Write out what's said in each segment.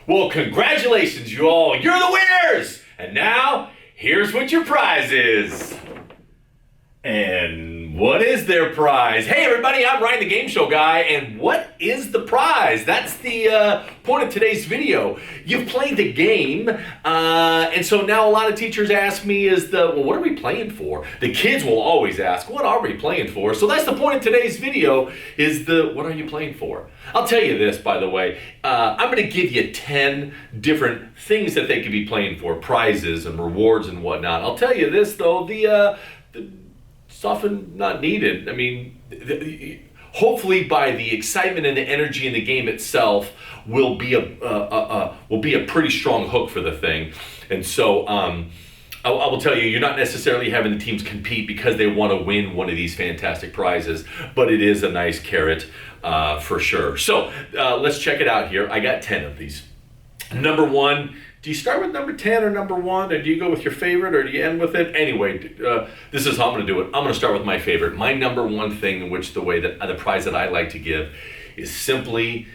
Well, congratulations, you all. You're the winners. And now, here's what your prize is. And what is their prize? Hey, everybody, I'm Ryan, the game show guy. And what is the prize? That's the point of today's video. You've played the game. And so now a lot of teachers ask me what are we playing for? The kids will always ask, what are we playing for? So that's the point of today's video is what are you playing for? I'll tell you this, by the way. I'm going to give you 10 different things that they could be playing for, prizes and rewards and whatnot. I'll tell you this, though, it's often not needed. I mean, hopefully by the excitement and the energy in the game itself will be a pretty strong hook for the thing. And so I will tell you, you're not necessarily having the teams compete because they want to win one of these fantastic prizes, but it is a nice carrot for sure. So let's check it out here. I got 10 of these. Number one. Do you start with number 10 or number 1, or do you go with your favorite, or do you end with it? Anyway, this is how I'm going to do it. I'm going to start with my favorite. My number one thing in which the prize that I like to give is simply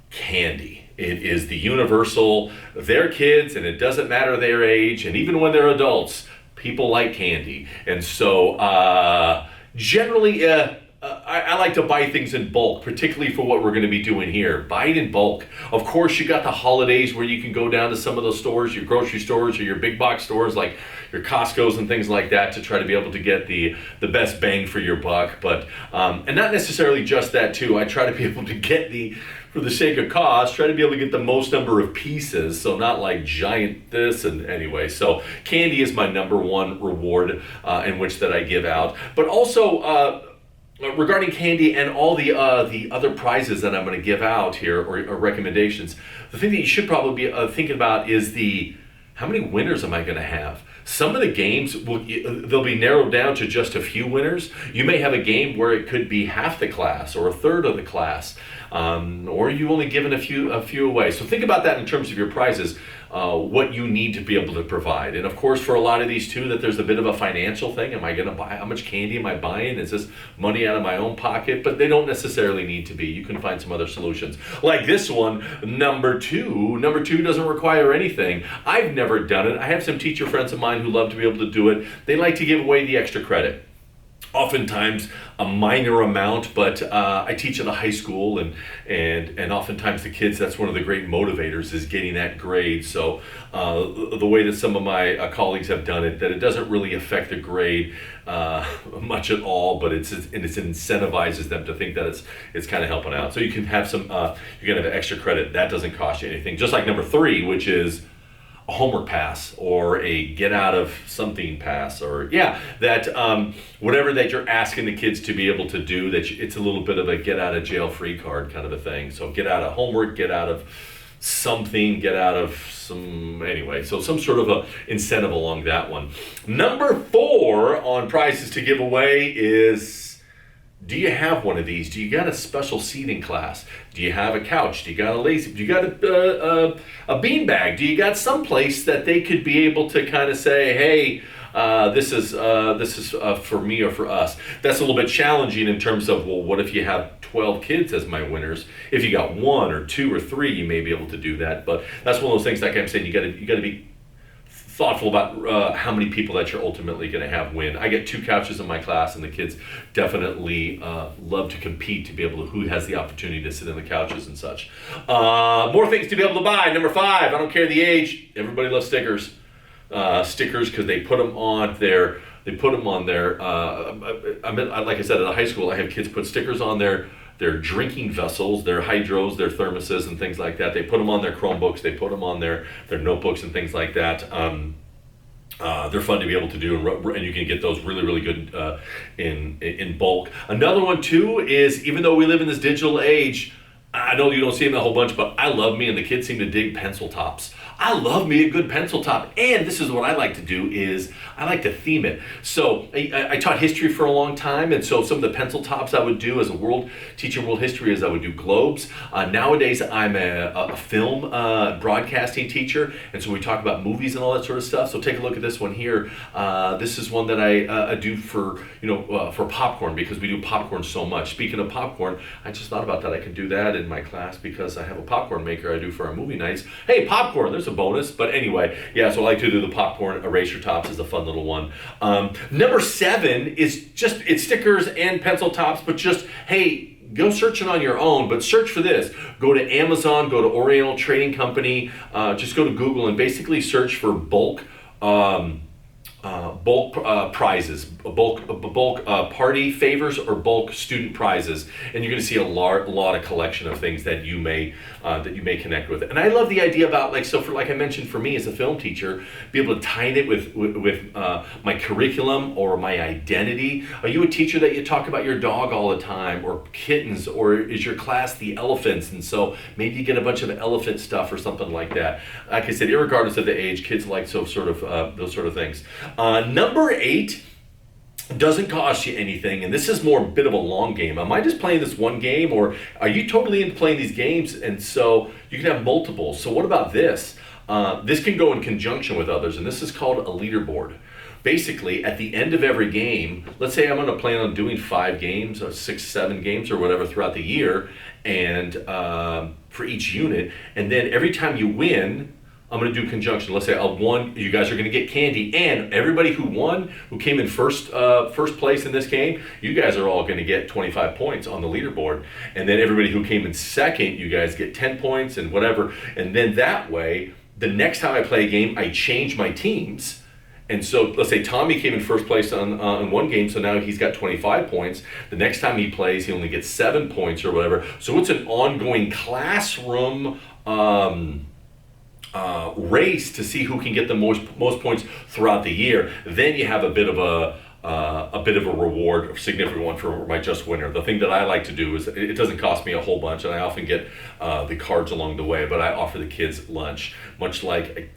candy. It is the universal, they're kids, and it doesn't matter their age, and even when they're adults, people like candy. And so generally, I like to buy things in bulk, particularly for what we're going to be doing here. Buy it in bulk. Of course, you got the holidays where you can go down to some of those stores, your grocery stores or your big box stores like your Costco's and things like that to try to be able to get the best bang for your buck. But and not necessarily just that too. I try to be able to get for the sake of cost, try to be able to get the most number of pieces, so not like giant this and anyway. So candy is my number one reward in which that I give out. But also regarding candy and all the other prizes that I'm going to give out here or recommendations, the thing that you should probably be thinking about is how many winners am I going to have? Some of the games, they'll be narrowed down to just a few winners. You may have a game where it could be half the class or a third of the class, or you only given a few away. So think about that in terms of your prizes, what you need to be able to provide. And of course, for a lot of these too, that there's a bit of a financial thing. Am I going to buy? How much candy am I buying? Is this money out of my own pocket? But they don't necessarily need to be. You can find some other solutions. Like this one, number two. Number 2 doesn't require anything. I've never done it. I have some teacher friends of mine who love to be able to do it. They like to give away the extra credit. Oftentimes a minor amount, but I teach at a high school, and oftentimes the kids, that's one of the great motivators is getting that grade. So the way that some of my colleagues have done it, that it doesn't really affect the grade much at all, but it incentivizes them to think that it's kind of helping out. So you can have you can have extra credit. That doesn't cost you anything. Just like number 3, which is a homework pass or a get out of something pass, or that whatever that you're asking the kids to be able to do, it's a little bit of a get out of jail free card kind of a thing. So get out of homework, get out of something, get out of anyway, so some sort of a incentive along that one. Number 4 on prizes to give away is, do you have one of these? Do you got a special seating class? Do you have a couch? Do you got do you got a beanbag? Do you got some place that they could be able to kind of say, hey, this is for me or for us? That's a little bit challenging in terms of, well, what if you have 12 kids as my winners? If you got 1 or 2 or 3, you may be able to do that. But that's one of those things, like I'm saying, you got to be thoughtful about how many people that you're ultimately going to have win. I get 2 couches in my class, and the kids definitely love to compete to be able to who has the opportunity to sit in the couches and such. More things to be able to buy. Number 5, I don't care the age. Everybody loves stickers. Stickers, because they put them on their. Like I said, at a high school, I have kids put stickers on their drinking vessels, their hydros, their thermoses, and things like that. They put them on their Chromebooks, they put them on their notebooks and things like that. They're fun to be able to do, and you can get those really, really good in bulk. Another one too is, even though we live in this digital age, I know you don't see them a whole bunch, but I love me, and the kids seem to dig pencil tops. I love me a good pencil top, and this is what I like to do is I like to theme it. So I taught history for a long time, and so some of the pencil tops I would do as teaching world history is I would do globes. Nowadays I'm a film broadcasting teacher, and so we talk about movies and all that sort of stuff. So take a look at this one here. This is one that I do for popcorn, because we do popcorn so much. Speaking of popcorn, I just thought about that. I can do that in my class because I have a popcorn maker I do for our movie nights. Hey, popcorn, there's a bonus. But anyway, yeah, so I like to do the popcorn eraser tops as a fun little one. Number 7 is it's stickers and pencil tops, but just, hey, go searching on your own, but search for this. Go to Amazon, go to Oriental Trading Company, just go to Google and basically search for bulk prizes, bulk party favors or bulk student prizes, and you're going to see a lot of collection of things that you may connect with. And I love the idea about like I mentioned, for me as a film teacher, be able to tie it with my curriculum or my identity. Are you a teacher that you talk about your dog all the time, or kittens, or is your class the elephants? And so maybe you get a bunch of elephant stuff or something like that. Like I said, irregardless of the age, kids like those sort of things. Number 8 doesn't cost you anything, and this is more a bit of a long game. Am I just playing this one game, or are you totally into playing these games? And so you can have multiple. So what about this? This can go in conjunction with others, and this is called a leaderboard. Basically, at the end of every game, let's say I'm going to plan on doing 5 games or 6, 7 games or whatever throughout the year, and for each unit, and then every time you win, I'm going to do conjunction. Let's say I won. You guys are going to get candy, and everybody who won, who came in first place in this game, you guys are all going to get 25 points on the leaderboard. And then everybody who came in second, you guys get 10 points and whatever. And then that way, the next time I play a game, I change my teams. And so let's say Tommy came in first place on one game, so now he's got 25 points. The next time he plays, he only gets 7 points or whatever. So it's an ongoing classroom race to see who can get the most points throughout the year. Then you have a bit of a reward, a significant one for my just winner. The thing that I like to do is it doesn't cost me a whole bunch, and I often get the cards along the way, but I offer the kids lunch, much like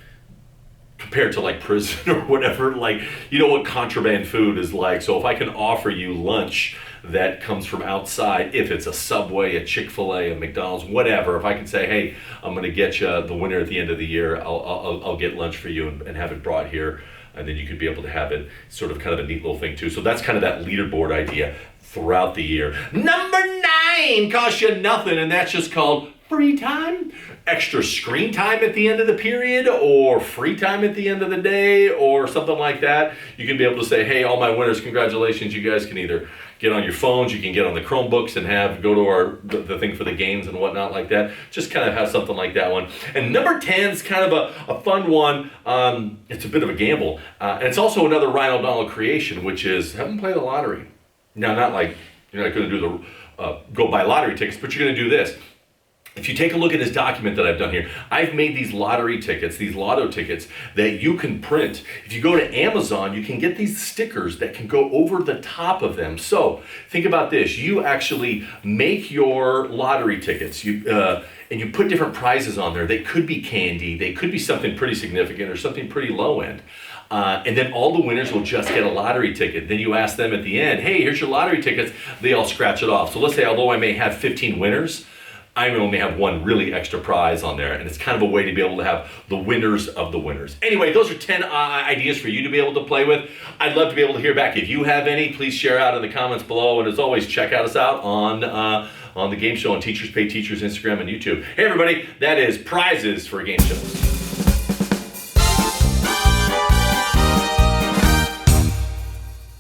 compared to like prison or whatever, like, you know what contraband food is like. So if I can offer you lunch that comes from outside, if it's a Subway, a Chick-fil-A, a McDonald's, whatever, if I can say, hey, I'm going to get you the winner at the end of the year, I'll get lunch for you and have it brought here, and then you could be able to have it, sort of kind of a neat little thing too. So that's kind of that leaderboard idea throughout the year. Number 9 costs you nothing, and that's just called free time. Extra screen time at the end of the period, or free time at the end of the day, or something like that. You can be able to say, hey, all my winners, congratulations. You guys can either get on your phones, you can get on the Chromebooks and go to the thing for the games and whatnot like that. Just kind of have something like that one. And number 10 is kind of a fun one. It's a bit of a gamble. And it's also another Ryan O'Donnell creation, which is have them play the lottery. Now, not like you're not going to do go buy lottery tickets, but you're going to do this. If you take a look at this document that I've done here, I've made these lottery tickets, these lotto tickets that you can print. If you go to Amazon, you can get these stickers that can go over the top of them. So think about this. You actually make your lottery tickets, and you put different prizes on there. They could be candy. They could be something pretty significant or something pretty low end. And then all the winners will just get a lottery ticket. Then you ask them at the end, hey, here's your lottery tickets. They all scratch it off. So let's say, although I may have 15 winners, I only have one really extra prize on there, and it's kind of a way to be able to have the winners of the winners. Anyway, those are 10 ideas for you to be able to play with. I'd love to be able to hear back. If you have any, please share out in the comments below, and as always, check us out on the Game Show on Teachers Pay Teachers Instagram and YouTube. Hey everybody, that is prizes for game shows.